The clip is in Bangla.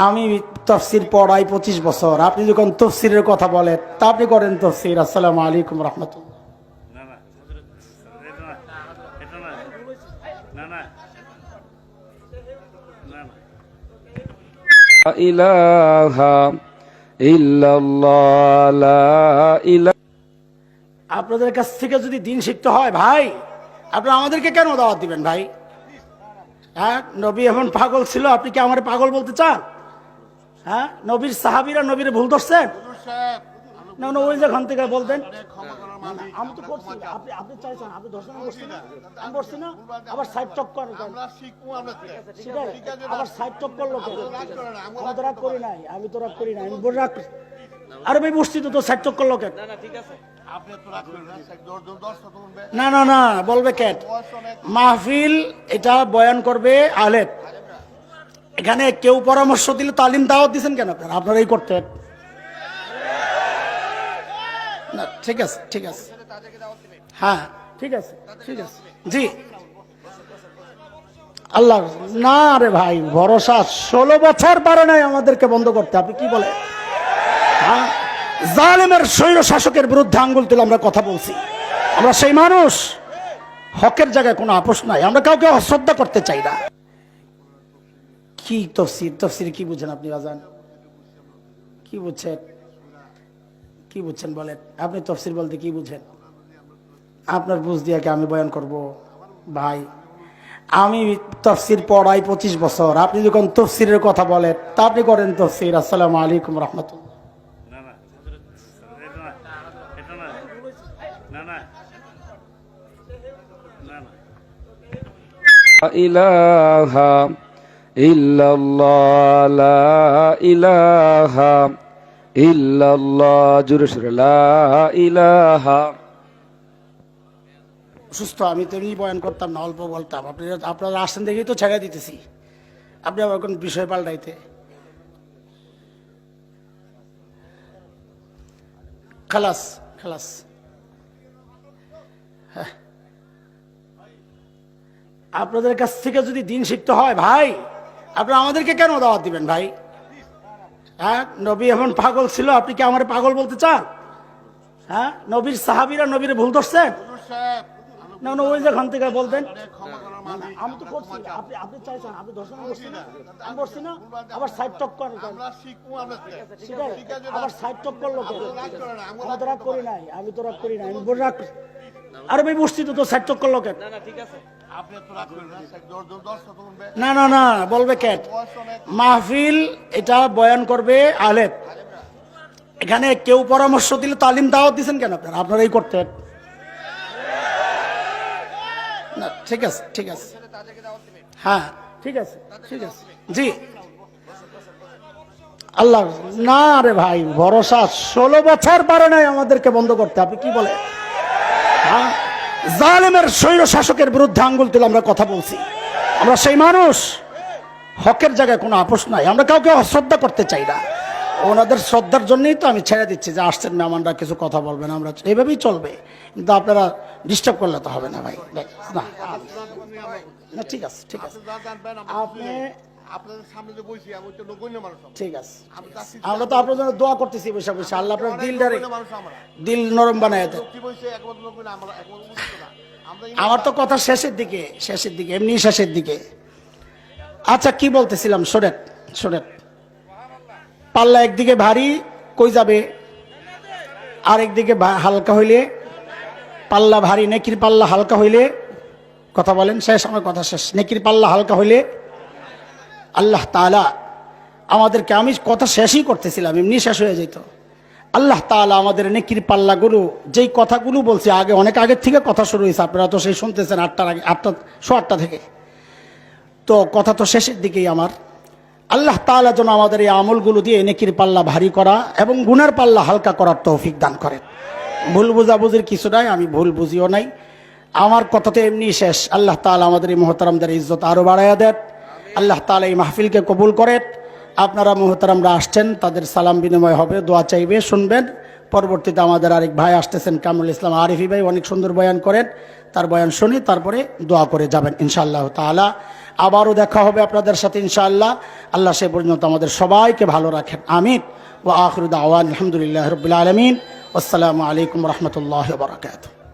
আমি তফসির পড়াই 25 বছর। আপনি যখন তফসিরের কথা বলেন তা আপনি করেন তফসির। আসসালামু আলাইকুম রহমতুল্লাহ। না না এটা না না না না না ইলাহা ইল্লাল্লাহ লা ইলাহা। আপনাদের কাছ থেকে যদি দিন শিখতে হয় ভাই, আপনারা আমাদেরকে কেন দাওয়াত দিবেন ভাই? হ্যাঁ, নবী এমন পাগল ছিল, আপনি কি আমার পাগল বলতে চান? হ্যাঁ, নবীর সাহাবীরা নবীরে ভুল ধরছেন না? ওই যেখান থেকে বলতেন আমি তো করছি, আপনি আপনি চাইছেন, আপনি ধরছেন, আমি করছি না, আমি করছি না, আবার সাইড টক করেন, সেটাই আবার সাইড টক করলো কেন? আমি তো রাগ করি নাই, আমি তো রাগ করি নাই, আমি বলে রাগ। আরে ভাই বসছি তো, সাইড টক করলো কেন? না না না, বলবে কেন? মাহফিল এটা বয়ান করবে আলেম। এখানে কেউ পরামর্শ দিলে তালিম দাওয়াত দিচ্ছেন কেন আপনারা? আপনারাই করতেন না। ঠিক আছে, ঠিক আছে, হ্যাঁ ঠিক আছে, ঠিক আছে, জি আল্লাহ। না রে ভাই, ভরসা 16 বছর পারে নাই আমাদেরকে বন্ধ করতে। আপনি কি বলে? হ্যাঁ, জালেমের স্বৈর শাসকের বিরুদ্ধে আঙ্গুল তুলে আমরা কথা বলছি। আমরা সেই মানুষ, হকের জায়গায় কোনো আপোষ নাই, আমরা কাউকে অশ্রদ্ধা করতে চাই না। কি তফসির, তফসির কি বুঝেন আপনি বাজান? কি বুঝছেন, কি বুঝছেন বলেন? আপনি তফসির বলতে কি বুঝেন? আপনার বুঝ দিয়ে কি আমি বয়ান করব? ভাই, আমি তফসির পড়াই 25 বছর। আপনি যখন তফসিরের কথা বলেন তা আপনি করেন তফসির। আসসালামু আলাইকুম রহমতুল্লাহ। না না এটা না না না না না ইলাহা ইল্লাল্লাহ লা ইলাহা ইল্লাল্লাহ। জোরে সোরে লা ইলাহা। সুস্থ আমি তেমনি বয়ান করতাম না, অল্প বলতাম। আপনারা আসছেন দেখেই তো ছেড়ে দিতেছি। আপনি আবার কোন বিষয় পাল্টাইতে? খালাস খালাস। হ্যাঁ, আপনাদের কাছ থেকে যদি দিন শিখতে হয় ভাই, আপনারা আমাদেরকে কেন দাওয়াত দিবেন ভাই? হ্যাঁ, নবী এমন পাগল ছিল, আপনি কি আমার পাগল বলতে চান? হ্যাঁ, নবীর সাহাবীরা নবীরে ভুল ধরছেন না? ওই যেখান থেকে বলতেন আমি তো করছি, আপনি আপনি চাইছেন, আপনি ধরছেন, আমি করছি না, আমি করছি না, আবার সাইড টক করেন, সেটাই আবার সাইড টক করলো কেন? আমি তো রাগ করি নাই, আমি তো রাগ করি নাই, আমি বলে রাগ। আরে ভাই বসছি তো, সাইড টক করলো কেন? না না না, বলবে কেন? মাহফিল এটা বয়ান করবে আলেম। এখানে কেউ পরামর্শ দিলে তালিম দাওয়াত দিচ্ছেন কেন আপনারা? আপনারাই করতেন না। ঠিক আছে, ঠিক আছে, হ্যাঁ ঠিক আছে, ঠিক আছে, জি আল্লাহ। না রে ভাই, ভরসা 16 বছর পারে নাই আমাদেরকে বন্ধ করতে। আপনি কি বলে? হ্যাঁ, জালেমের স্বৈর শাসকের বিরুদ্ধে আঙ্গুল তুলে আমরা কথা বলছি। আমরা সেই মানুষ, হকের জায়গায় কোনো আপোষ নাই, আমরা কাউকে অশ্রদ্ধা করতে চাই না। ওনাদের শ্রদ্ধার জন্যই তো আমি ছেড়ে দিচ্ছি যে আসছেন মেহমানরা, কিছু কথা বলবেন, আমরা এইভাবেই চলবে। কিন্তু আপনারা ডিস্টার্ব করলে তো হবে না ভাই। না না, ঠিক আছে, ঠিক আছে, আপনি ঠিক আছে, আমরা তো আপনার জন্য দোয়া করতেছি বসে বসে। আল্লাহ আপনার দিল নরম বানায় দেন। আমার তো কথা শেষের দিকে, শেষের দিকে, এমনি শেষের দিকে। আচ্ছা, কি বলতেছিলাম? শোনেন শোনেন, পাল্লা একদিকে ভারী কই যাবে, আর একদিকে হালকা হইলে পাল্লা ভারী, নেকির পাল্লা হালকা হইলে, কথা বলেন, শেষ, আমার কথা শেষ। নেকির পাল্লা হালকা হইলে আল্লাহ তাআলা আমাদেরকে, আমি কথা শেষই করতেছিলাম, এমনি শেষ হয়ে যেত। আল্লাহ তাআলা আমাদের নেকির পাল্লাগুলো, যেই কথাগুলো বলছি আগে, অনেক আগের থেকে কথা শুরু হয়েছে, আপনারা তো সেই শুনতেছেন 8টার আগে, 8টা থেকে, তো কথা তো শেষের দিকেই আমার। আল্লাহ তাআলা যেন আমাদের এই আমলগুলো দিয়ে নেকির পাল্লা ভারী করা এবং গুনার পাল্লা হালকা করার তৌফিক দান করেন। ভুল বুঝাবুঝির কিছু নাই, আমি ভুল বুঝিও নাই, আমার কথা তো এমনি শেষ। আল্লাহ তাআলা আমাদের এই মুহতারামদের ইজ্জত আরো বাড়াইয়া দেন। আল্লাহ তাআলা এই মাহফিলকে কবুল করেন। আপনারা মুহতারামরা আসছেন, তাদের সালাম বিনিময় হবে, দোয়া চাইবে, শুনবেন। পরবর্তীতে আমাদের আরেক ভাই আসতেছেন, কামরুল ইসলাম আরিফি ভাই, অনেক সুন্দর বয়ান করেন, তার বয়ান শুনে তারপরে দোয়া করে যাবেন ইনশাআল্লাহ তাআলা। আবারও দেখা হবে আপনাদের সাথে ইনশাআল্লাহ। আল্লাহ সে পর্যন্ত আমাদের সবাইকে ভালো রাখেন, আমিন। ওয়া আখিরু দাওয়ানা আলহামদুলিল্লাহি রাব্বিল আলামিন। আসসালামু আলাইকুম ওয়া রাহমাতুল্লাহি ওয়া বারাকাতুহু।